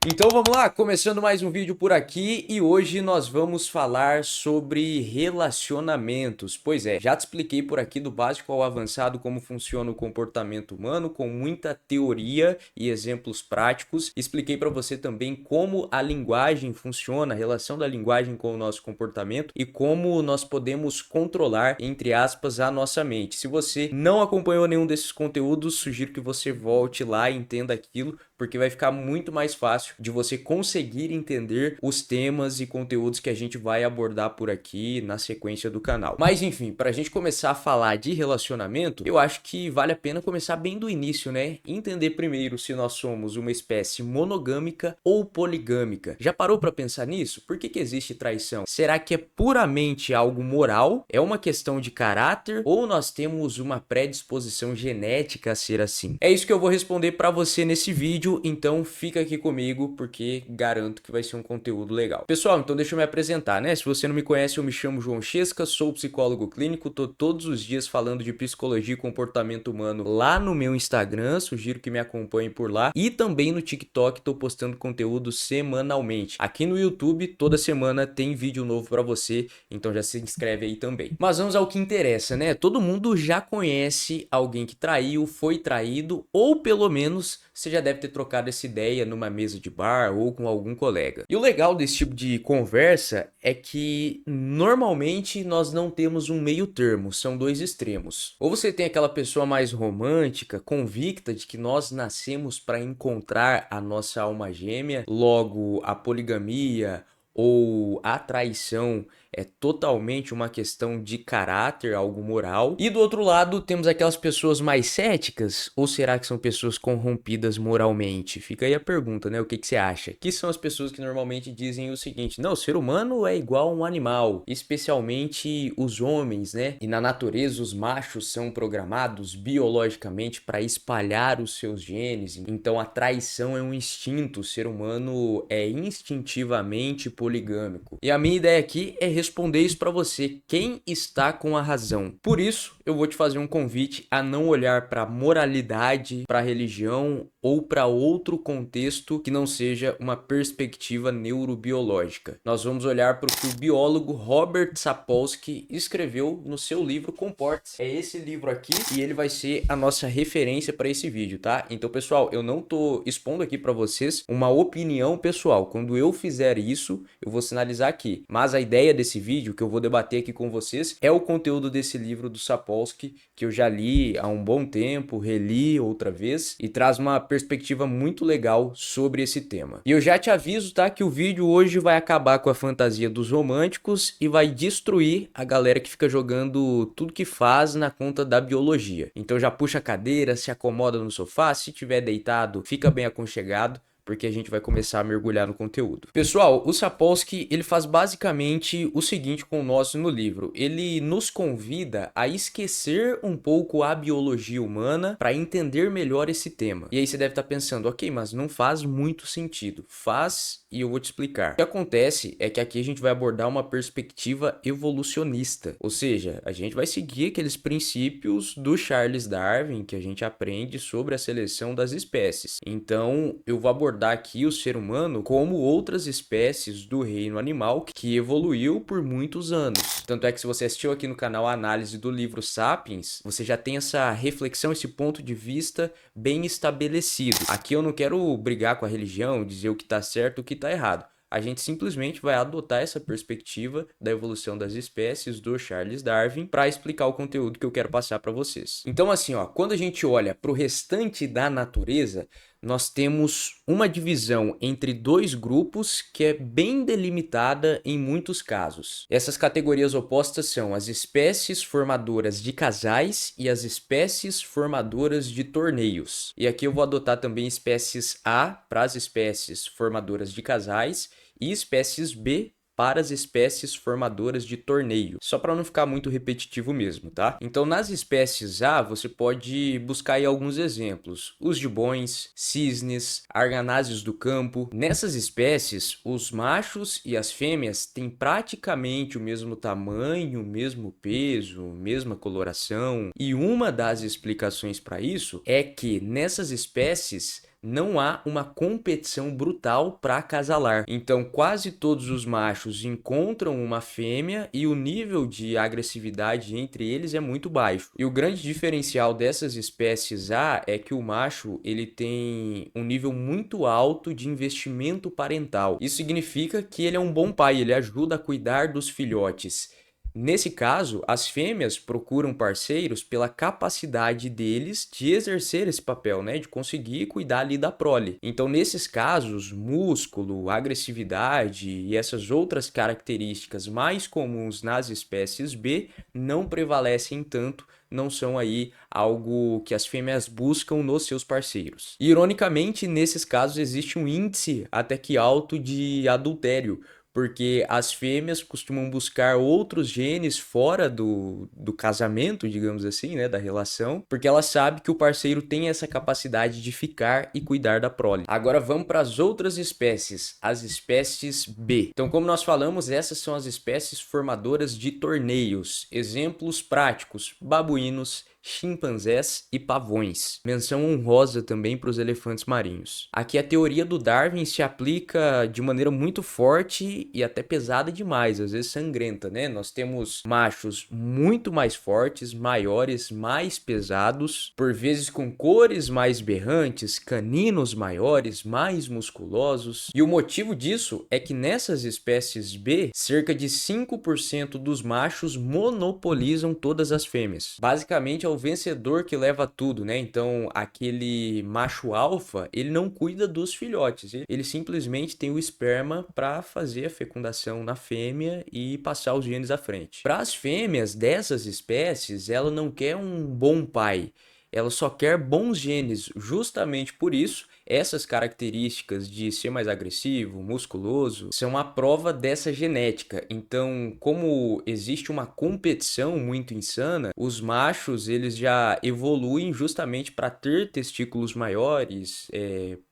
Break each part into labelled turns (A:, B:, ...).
A: Então vamos lá, começando mais um vídeo por aqui e hoje nós vamos falar sobre relacionamentos. Pois é, já te expliquei por aqui do básico ao avançado como funciona o comportamento humano com muita teoria e exemplos práticos. Expliquei para você também como a linguagem funciona, a relação da linguagem com o nosso comportamento e como nós podemos controlar, entre aspas, a nossa mente. Se você não acompanhou nenhum desses conteúdos, sugiro que você volte lá e entenda aquilo, porque vai ficar muito mais fácil de você conseguir entender os temas e conteúdos que a gente vai abordar por aqui na sequência do canal. Mas enfim, para a gente começar a falar de relacionamento, eu acho que vale a pena começar bem do início, né? Entender primeiro se nós somos uma espécie monogâmica ou poligâmica. Já parou para pensar nisso? Por que existe traição? Será que é puramente algo moral? É uma questão de caráter? Ou nós temos uma predisposição genética a ser assim? É isso que eu vou responder para você nesse vídeo. Então fica aqui comigo porque garanto que vai ser um conteúdo legal. Pessoal, então deixa eu me apresentar, né? Se você não me conhece, eu me chamo João Chesca, sou psicólogo clínico, tô todos os dias falando de psicologia e comportamento humano lá no meu Instagram, sugiro que me acompanhe por lá, e também no TikTok tô postando conteúdo semanalmente. Aqui no YouTube toda semana tem vídeo novo para você, então já se inscreve aí também. Mas vamos ao que interessa, né? Todo mundo já conhece alguém que traiu, foi traído, ou pelo menos você já deve ter trocado essa ideia numa mesa de bar ou com algum colega. E o legal desse tipo de conversa é que normalmente nós não temos um meio termo, são dois extremos. Ou você tem aquela pessoa mais romântica, convicta de que nós nascemos para encontrar a nossa alma gêmea, logo a poligamia ou a traição é totalmente uma questão de caráter, algo moral. E do outro lado, temos aquelas pessoas mais céticas, ou será que são pessoas corrompidas moralmente? Fica aí a pergunta, né? O que você acha? Que são as pessoas que normalmente dizem o seguinte: não, o ser humano é igual a um animal, especialmente os homens, né? E na natureza, os machos são programados biologicamente para espalhar os seus genes. Então a traição é um instinto, o ser humano é instintivamente poligâmico. E a minha ideia aqui é responder isso para você, quem está com a razão. Por isso, eu vou te fazer um convite a não olhar para moralidade, para religião ou para outro contexto que não seja uma perspectiva neurobiológica. Nós vamos olhar para o que o biólogo Robert Sapolsky escreveu no seu livro Comporte-se. É esse livro aqui e ele vai ser a nossa referência para esse vídeo, tá? Então, pessoal, eu não tô expondo aqui para vocês uma opinião pessoal. Quando eu fizer isso, eu vou sinalizar aqui. Mas a ideia desse vídeo que eu vou debater aqui com vocês é o conteúdo desse livro do Sapolsky, que eu já li há um bom tempo, reli outra vez e traz uma perspectiva muito legal sobre esse tema. E eu já te aviso, tá, que o vídeo hoje vai acabar com a fantasia dos românticos e vai destruir a galera que fica jogando tudo que faz na conta da biologia. Então já puxa a cadeira, se acomoda no sofá, se tiver deitado, fica bem aconchegado, porque a gente vai começar a mergulhar no conteúdo. Pessoal, o Sapolsky, ele faz basicamente o seguinte com nós no livro. Ele nos convida a esquecer um pouco a biologia humana para entender melhor esse tema. E aí você deve estar pensando, ok, mas não faz muito sentido. Faz, e eu vou te explicar. O que acontece é que aqui a gente vai abordar uma perspectiva evolucionista. Ou seja, a gente vai seguir aqueles princípios do Charles Darwin que a gente aprende sobre a seleção das espécies. Então, eu vou abordar aqui o ser humano como outras espécies do reino animal que evoluiu por muitos anos. Tanto é que se você assistiu aqui no canal a análise do livro Sapiens, você já tem essa reflexão, esse ponto de vista bem estabelecido. Aqui eu não quero brigar com a religião, dizer o que está certo e o que está errado. A gente simplesmente vai adotar essa perspectiva da evolução das espécies do Charles Darwin para explicar o conteúdo que eu quero passar para vocês. Então assim, ó, quando a gente olha para o restante da natureza, nós temos uma divisão entre dois grupos que é bem delimitada em muitos casos. Essas categorias opostas são as espécies formadoras de casais e as espécies formadoras de torneios. E aqui eu vou adotar também espécies A para as espécies formadoras de casais e espécies B para as espécies formadoras de torneio, só para não ficar muito repetitivo mesmo, tá? Então, nas espécies A, você pode buscar aí alguns exemplos: os gibbões, cisnes, arganáceos do campo. Nessas espécies, os machos e as fêmeas têm praticamente o mesmo tamanho, o mesmo peso, mesma coloração, e uma das explicações para isso é que nessas espécies não há uma competição brutal para acasalar. Então, quase todos os machos encontram uma fêmea e o nível de agressividade entre eles é muito baixo. E o grande diferencial dessas espécies A é que o macho ele tem um nível muito alto de investimento parental. Isso significa que ele é um bom pai, ele ajuda a cuidar dos filhotes. Nesse caso, as fêmeas procuram parceiros pela capacidade deles de exercer esse papel, né? De conseguir cuidar ali da prole. Então, nesses casos, músculo, agressividade e essas outras características mais comuns nas espécies B não prevalecem tanto, não são aí algo que as fêmeas buscam nos seus parceiros. Ironicamente, nesses casos existe um índice até que alto de adultério, porque as fêmeas costumam buscar outros genes fora do casamento, digamos assim, né, da relação, porque ela sabe que o parceiro tem essa capacidade de ficar e cuidar da prole. Agora vamos para as outras espécies, as espécies B. Então, como nós falamos, essas são as espécies formadoras de torneios. Exemplos práticos: babuínos, chimpanzés e pavões. Menção honrosa também para os elefantes marinhos. Aqui a teoria do Darwin se aplica de maneira muito forte e até pesada demais, às vezes sangrenta, né? Nós temos machos muito mais fortes, maiores, mais pesados, por vezes com cores mais berrantes, caninos maiores, mais musculosos. E o motivo disso é que nessas espécies B, cerca de 5% dos machos monopolizam todas as fêmeas. Basicamente é o vencedor que leva tudo, né? Então, aquele macho alfa, ele não cuida dos filhotes, ele simplesmente tem o esperma para fazer a fecundação na fêmea e passar os genes à frente. Para as fêmeas dessas espécies, ela não quer um bom pai, ela só quer bons genes. Justamente por isso, essas características de ser mais agressivo, musculoso, são a prova dessa genética. Então, como existe uma competição muito insana, os machos eles já evoluem justamente para ter testículos maiores,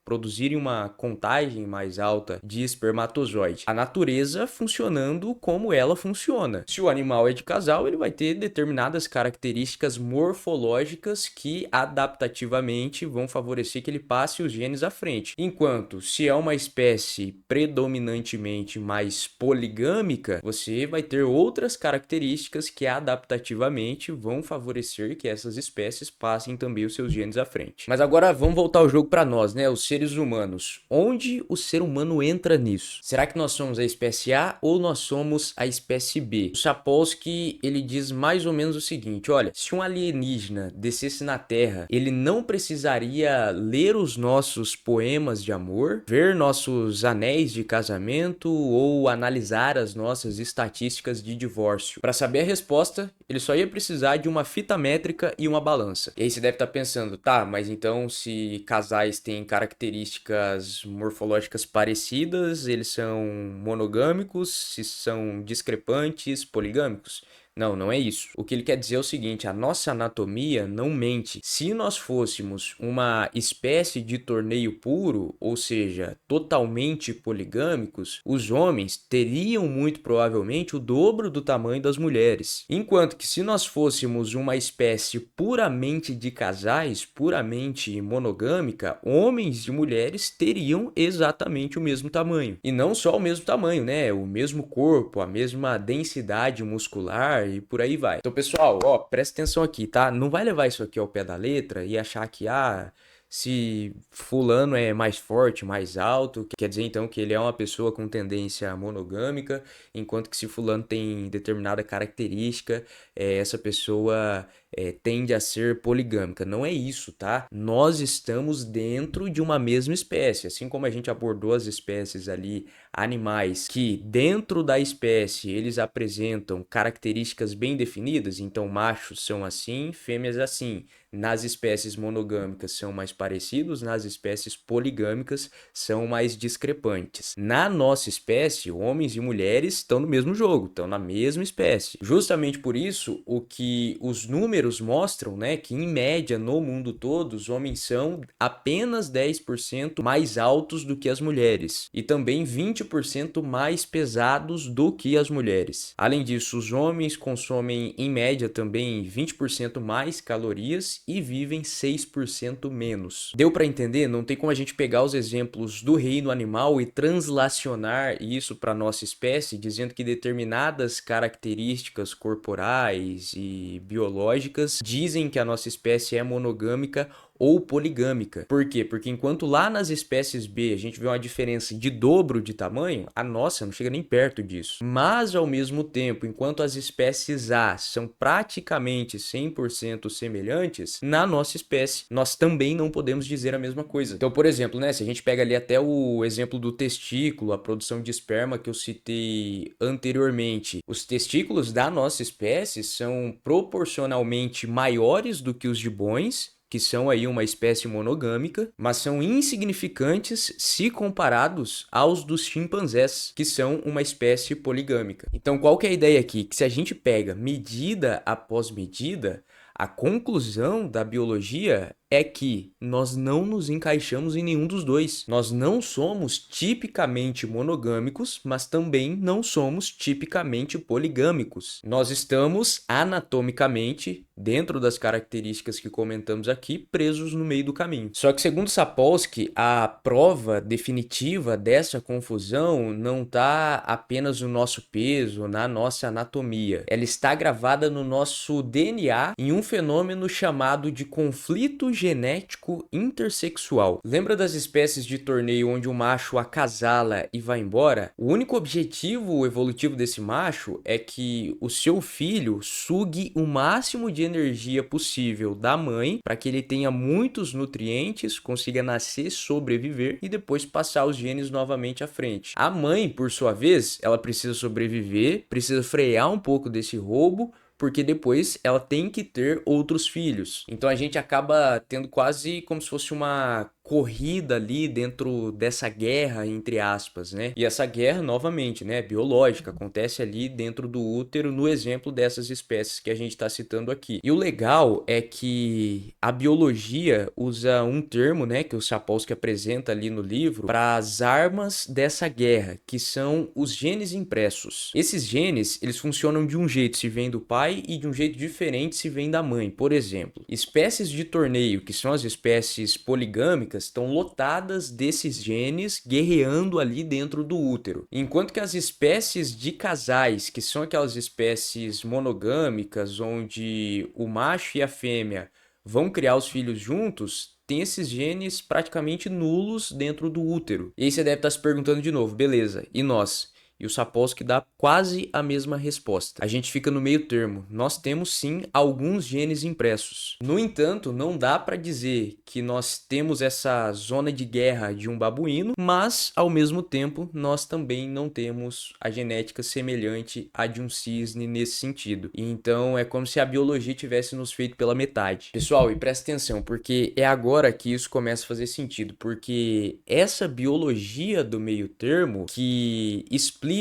A: produzirem uma contagem mais alta de espermatozoide. A natureza funcionando como ela funciona. Se o animal é de casal, ele vai ter determinadas características morfológicas que adaptativamente vão favorecer que ele passe os genes à frente. Enquanto se é uma espécie predominantemente mais poligâmica, você vai ter outras características que adaptativamente vão favorecer que essas espécies passem também os seus genes à frente. Mas agora vamos voltar ao jogo para nós, né? Os seres humanos. Onde o ser humano entra nisso? Será que nós somos a espécie A ou nós somos a espécie B? O Sapolsky, ele diz mais ou menos o seguinte: olha, se um alienígena descesse na Terra, ele não precisaria ler os nossos poemas de amor, ver nossos anéis de casamento ou analisar as nossas estatísticas de divórcio. Para saber a resposta, ele só ia precisar de uma fita métrica e uma balança. E aí você deve estar pensando, tá, mas então se casais têm características morfológicas parecidas, eles são monogâmicos, se são discrepantes, poligâmicos? Não, não é isso. O que ele quer dizer é o seguinte: a nossa anatomia não mente. Se nós fôssemos uma espécie de torneio puro, ou seja, totalmente poligâmicos, os homens teriam muito provavelmente o dobro do tamanho das mulheres. Enquanto que se nós fôssemos uma espécie puramente de casais, puramente monogâmica, homens e mulheres teriam exatamente o mesmo tamanho. E não só o mesmo tamanho, né? O mesmo corpo, a mesma densidade muscular e por aí vai. Então, pessoal, ó, presta atenção aqui, tá? Não vai levar isso aqui ao pé da letra e achar que, se fulano é mais forte, mais alto, quer dizer então que ele é uma pessoa com tendência monogâmica, enquanto que se fulano tem determinada característica, essa pessoa tende a ser poligâmica. Não é isso, tá? Nós estamos dentro de uma mesma espécie, assim como a gente abordou as espécies ali, animais que dentro da espécie eles apresentam características bem definidas, então machos são assim, fêmeas assim. Nas espécies monogâmicas são mais parecidos, nas espécies poligâmicas são mais discrepantes. Na nossa espécie, homens e mulheres estão no mesmo jogo, estão na mesma espécie. Justamente por isso, o que os números números mostram, né, que em média no mundo todo os homens são apenas 10% mais altos do que as mulheres e também 20% mais pesados do que as mulheres. Além disso, os homens consomem em média também 20% mais calorias e vivem 6% menos. Deu para entender? Não tem como a gente pegar os exemplos do reino animal e translacionar isso para nossa espécie, dizendo que determinadas características corporais e biológicas dizem que a nossa espécie é monogâmica ou poligâmica. Por quê? Porque enquanto lá nas espécies B a gente vê uma diferença de dobro de tamanho, a nossa não chega nem perto disso. Mas ao mesmo tempo, enquanto as espécies A são praticamente 100% semelhantes, na nossa espécie nós também não podemos dizer a mesma coisa. Então, por exemplo, né, se a gente pega ali até o exemplo do testículo, a produção de esperma que eu citei anteriormente, os testículos da nossa espécie são proporcionalmente maiores do que os de bons, que são aí uma espécie monogâmica, mas são insignificantes se comparados aos dos chimpanzés, que são uma espécie poligâmica. Então, qual que é a ideia aqui? Que se a gente pega medida após medida, a conclusão da biologia é que nós não nos encaixamos em nenhum dos dois. Nós não somos tipicamente monogâmicos, mas também não somos tipicamente poligâmicos. Nós estamos anatomicamente, dentro das características que comentamos aqui, presos no meio do caminho. Só que, segundo Sapolsky, a prova definitiva dessa confusão não está apenas no nosso peso, na nossa anatomia. Ela está gravada no nosso DNA em um fenômeno chamado de conflito genético intersexual. Lembra das espécies de torneio onde o macho acasala e vai embora? O único objetivo evolutivo desse macho é que o seu filho sugue o máximo de energia possível da mãe para que ele tenha muitos nutrientes, consiga nascer, sobreviver e depois passar os genes novamente à frente. A mãe, por sua vez, ela precisa sobreviver, precisa frear um pouco desse roubo, porque depois ela tem que ter outros filhos. Então a gente acaba tendo quase como se fosse uma corrida ali dentro dessa guerra, entre aspas, né? E essa guerra, novamente, né, biológica, acontece ali dentro do útero, no exemplo dessas espécies que a gente está citando aqui. E o legal é que a biologia usa um termo, né, que o Sapolsky apresenta ali no livro, para as armas dessa guerra, que são os genes impressos. Esses genes, eles funcionam de um jeito se vem do pai e de um jeito diferente se vem da mãe. Por exemplo, espécies de torneio, que são as espécies poligâmicas, estão lotadas desses genes guerreando ali dentro do útero. Enquanto que as espécies de casais, que são aquelas espécies monogâmicas, onde o macho e a fêmea vão criar os filhos juntos, tem esses genes praticamente nulos dentro do útero. E aí você deve estar se perguntando de novo, beleza, e nós? E o Sapolsky dá quase a mesma resposta. A gente fica no meio termo. Nós temos sim alguns genes impressos. No entanto, não dá para dizer que nós temos essa zona de guerra de um babuíno, mas ao mesmo tempo nós também não temos a genética semelhante à de um cisne nesse sentido. E então é como se a biologia tivesse nos feito pela metade. Pessoal, e presta atenção, porque é agora que isso começa a fazer sentido, porque essa biologia do meio termo que explica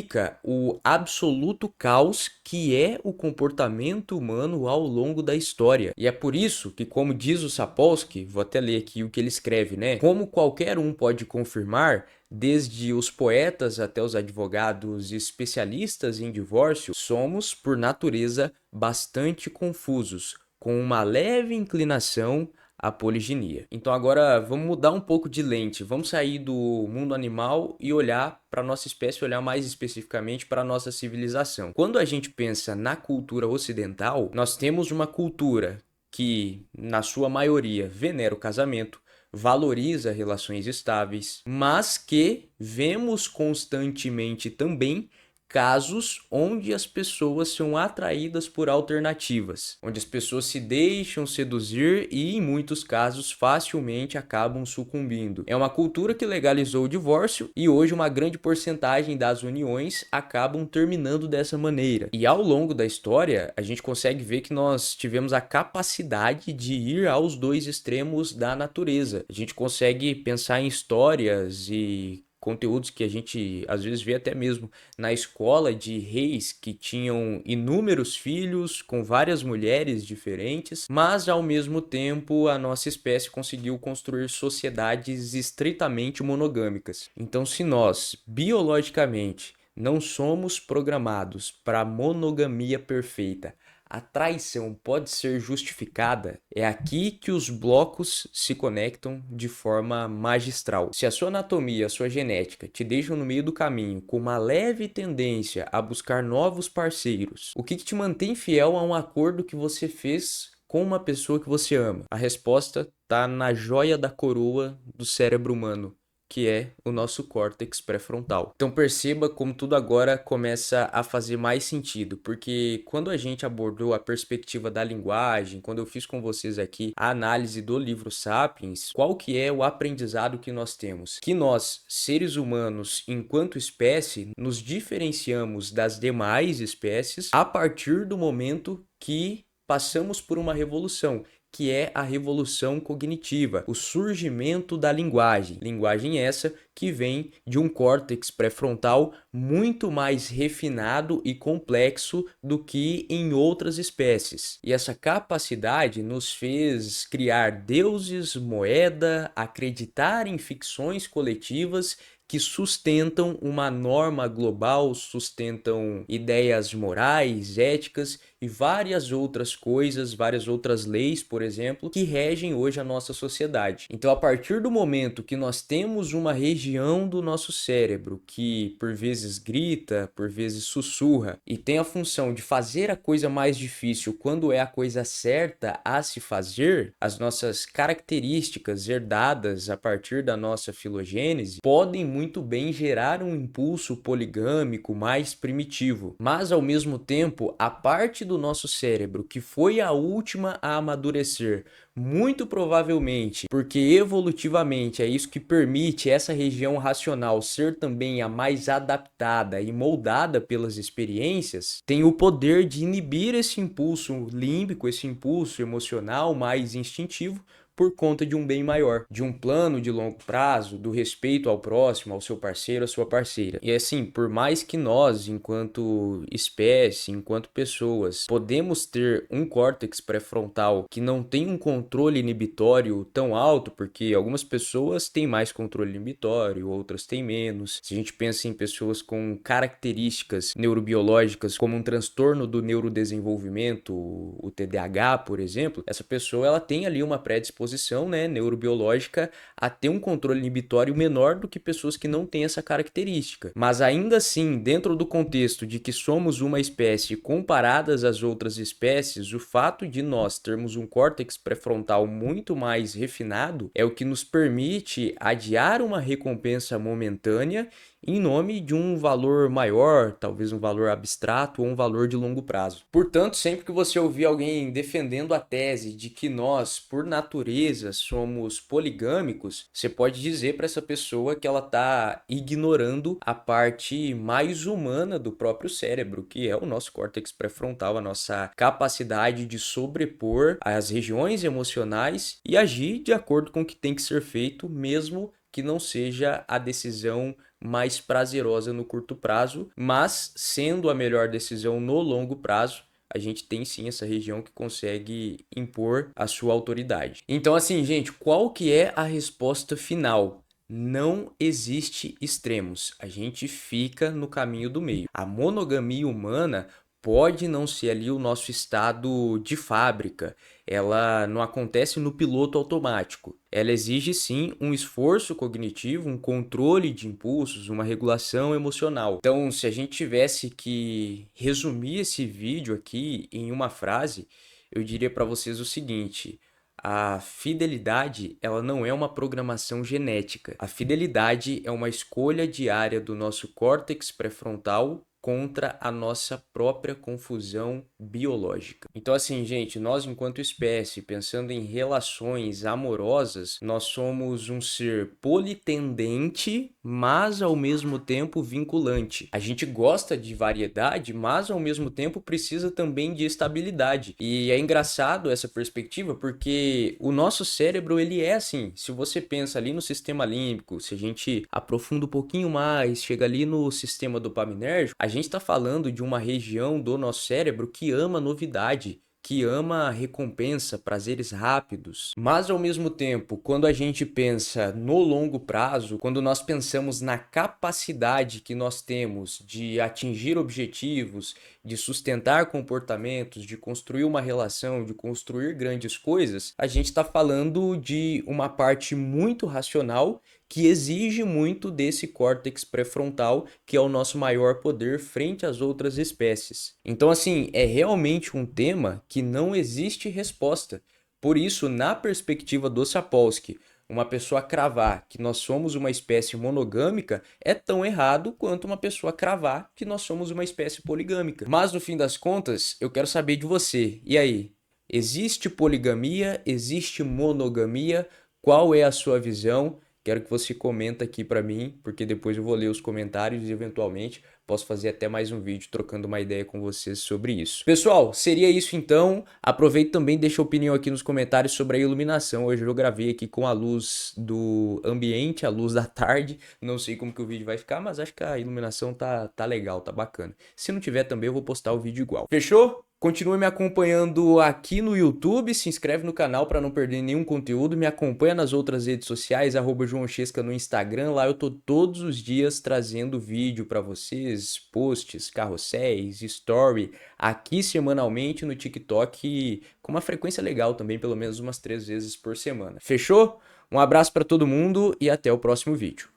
A: o absoluto caos que é o comportamento humano ao longo da história. E é por isso que, como diz o Sapolsky, vou até ler aqui o que ele escreve, né? Como qualquer um pode confirmar, desde os poetas até os advogados e especialistas em divórcio, somos, por natureza, bastante confusos, com uma leve inclinação a poliginia. Então agora vamos mudar um pouco de lente, vamos sair do mundo animal e olhar para a nossa espécie, olhar mais especificamente para a nossa civilização. Quando a gente pensa na cultura ocidental, nós temos uma cultura que, na sua maioria, venera o casamento, valoriza relações estáveis, mas que vemos constantemente também casos onde as pessoas são atraídas por alternativas, onde as pessoas se deixam seduzir e, em muitos casos, facilmente acabam sucumbindo. É uma cultura que legalizou o divórcio e hoje uma grande porcentagem das uniões acabam terminando dessa maneira. E ao longo da história, a gente consegue ver que nós tivemos a capacidade de ir aos dois extremos da natureza. A gente consegue pensar em histórias e conteúdos que a gente às vezes vê até mesmo na escola de reis que tinham inúmeros filhos com várias mulheres diferentes, mas ao mesmo tempo a nossa espécie conseguiu construir sociedades estritamente monogâmicas. Então, se nós biologicamente não somos programados para a monogamia perfeita, a traição pode ser justificada, é aqui que os blocos se conectam de forma magistral. Se a sua anatomia, a sua genética te deixam no meio do caminho com uma leve tendência a buscar novos parceiros, o que te mantém fiel a um acordo que você fez com uma pessoa que você ama? A resposta está na joia da coroa do cérebro humano, que é o nosso córtex pré-frontal. Então perceba como tudo agora começa a fazer mais sentido, porque quando a gente abordou a perspectiva da linguagem, quando eu fiz com vocês aqui a análise do livro Sapiens, qual que é o aprendizado que nós temos? Que nós, seres humanos, enquanto espécie, nos diferenciamos das demais espécies a partir do momento que passamos por uma revolução, que é a revolução cognitiva, o surgimento da linguagem. Linguagem essa que vem de um córtex pré-frontal muito mais refinado e complexo do que em outras espécies. E essa capacidade nos fez criar deuses, moeda, acreditar em ficções coletivas que sustentam uma norma global, sustentam ideias morais, éticas e várias outras coisas, várias outras leis, por exemplo, que regem hoje a nossa sociedade. Então, a partir do momento que nós temos uma região do nosso cérebro que por vezes grita, por vezes sussurra e tem a função de fazer a coisa mais difícil quando é a coisa certa a se fazer, as nossas características herdadas a partir da nossa filogênese podem muito bem gerar um impulso poligâmico mais primitivo, mas ao mesmo tempo a parte do nosso cérebro que foi a última a amadurecer, muito provavelmente porque evolutivamente é isso que permite essa região racional ser também a mais adaptada e moldada pelas experiências, tem o poder de inibir esse impulso límbico, esse impulso emocional mais instintivo, por conta de um bem maior, de um plano de longo prazo, do respeito ao próximo, ao seu parceiro, à sua parceira. E assim, por mais que nós, enquanto espécie, enquanto pessoas, podemos ter um córtex pré-frontal que não tem um controle inibitório tão alto, porque algumas pessoas têm mais controle inibitório, outras têm menos. Se a gente pensa em pessoas com características neurobiológicas, como um transtorno do neurodesenvolvimento, o TDAH, por exemplo, essa pessoa ela tem ali uma predisposição, né, neurobiológica a ter um controle inibitório menor do que pessoas que não têm essa característica. Mas ainda assim, dentro do contexto de que somos uma espécie comparadas às outras espécies, o fato de nós termos um córtex pré-frontal muito mais refinado é o que nos permite adiar uma recompensa momentânea em nome de um valor maior, talvez um valor abstrato ou um valor de longo prazo. Portanto, sempre que você ouvir alguém defendendo a tese de que nós, por natureza, somos poligâmicos, você pode dizer para essa pessoa que ela está ignorando a parte mais humana do próprio cérebro, que é o nosso córtex pré-frontal, a nossa capacidade de sobrepor as regiões emocionais e agir de acordo com o que tem que ser feito, mesmo que não seja a decisão mais prazerosa no curto prazo, mas sendo a melhor decisão no longo prazo, a gente tem sim essa região que consegue impor a sua autoridade. Então assim, gente, qual que é a resposta final? Não existe extremos, a gente fica no caminho do meio. A monogamia humana pode não ser ali o nosso estado de fábrica, ela não acontece no piloto automático. Ela exige sim um esforço cognitivo, um controle de impulsos, uma regulação emocional. Então, se a gente tivesse que resumir esse vídeo aqui em uma frase, eu diria para vocês o seguinte: a fidelidade, ela não é uma programação genética. A fidelidade é uma escolha diária do nosso córtex pré-frontal contra a nossa própria confusão biológica. Então, assim, gente, nós enquanto espécie, pensando em relações amorosas, nós somos um ser politendente, mas ao mesmo tempo vinculante. A gente gosta de variedade, mas ao mesmo tempo precisa também de estabilidade. E é engraçado essa perspectiva porque o nosso cérebro, ele é assim. Se você pensa ali no sistema límbico, se a gente aprofunda um pouquinho mais, chega ali no sistema dopaminérgico, a gente está falando de uma região do nosso cérebro que ama novidade, que ama recompensa, prazeres rápidos. Mas ao mesmo tempo, quando a gente pensa no longo prazo, quando nós pensamos na capacidade que nós temos de atingir objetivos, de sustentar comportamentos, de construir uma relação, de construir grandes coisas, a gente está falando de uma parte muito racional que exige muito desse córtex pré-frontal, que é o nosso maior poder frente às outras espécies. Então, assim, é realmente um tema que não existe resposta. Por isso, na perspectiva do Sapolsky, uma pessoa cravar que nós somos uma espécie monogâmica é tão errado quanto uma pessoa cravar que nós somos uma espécie poligâmica. Mas no fim das contas, eu quero saber de você. E aí? Existe poligamia? Existe monogamia? Qual é a sua visão? Quero que você comenta aqui para mim, porque depois eu vou ler os comentários e eventualmente posso fazer até mais um vídeo trocando uma ideia com vocês sobre isso. Pessoal, seria isso então. Aproveita também e deixa a opinião aqui nos comentários sobre a iluminação. Hoje eu gravei aqui com a luz do ambiente, a luz da tarde. Não sei como que o vídeo vai ficar, mas acho que a iluminação tá legal, tá bacana. Se não tiver também eu vou postar o vídeo igual. Fechou? Continue me acompanhando aqui no YouTube, se inscreve no canal para não perder nenhum conteúdo, me acompanha nas outras redes sociais, @JoãoChesca no Instagram, lá eu tô todos os dias trazendo vídeo para vocês, posts, carrosséis, story, aqui semanalmente no TikTok, com uma frequência legal também, pelo menos umas 3 vezes por semana. Fechou? Um abraço para todo mundo e até o próximo vídeo.